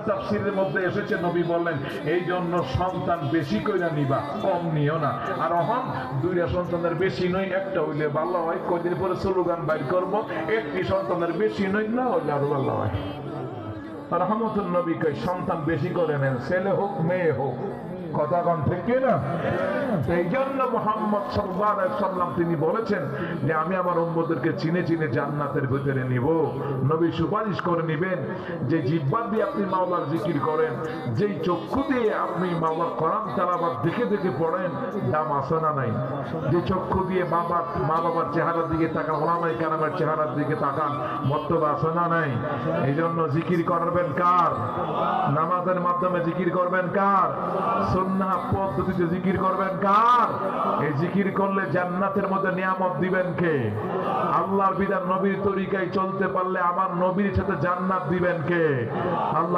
তাফসীরের মধ্যে এসেছে, নবী বললেন এই জন্য সন্তান বেশি কইরা নিবা, কম নিও না। আর অহন দুইটা সন্তানের বেশি নই, একটা হইলে ভালো হয়। কদিন পরে স্লোগান বাইর করবো, একটি সন্তানের বেশি নই, না হইলে আরো ভালো হয়। রহমতুল নবী কই সন্তান বেশি করে নেন, ছেলে হোক মেয়ে হোক। কথা কন ঠিক কিনা? এই জন্য মুহাম্মদ সাল্লাল্লাহু আলাইহি ওয়াসাল্লাম তিনি বলেছেন যে আমি আমার উম্মতদেরকে চিনে চিনে জান্নাতের ভিতরে নিব। নবী সুপারিশ করে নিবেন যে জিহ্বা দিয়ে আপনি মাওলার জিকির করেন, যেই চক্ষু দিয়ে আপনি মাওলার কোরআন তেলাওয়াত দেখে দেখে পড়েন, দাম আছে না নাই? যে চক্ষু দিয়ে মা বাবার চেহারার দিকে তাকান, ওলামায়ে কেরামের চেহারার দিকে তাকান, মর্তবা আছে না নাই? এই জন্য জিকির করবেন কার? নামাজের মাধ্যমে জিকির করবেন কার? সুন্নাহ পদ্ধতিতে জিকির করবেন কার? এই জিকির করলে জান্নাতের মধ্যে নিয়ামত দিবেন কে? আল্লাহর বিধান নবীর তরিকায় চলতে পারলে আমার নবীর সাথে জান্নাত দিবেন কে? আল্লাহ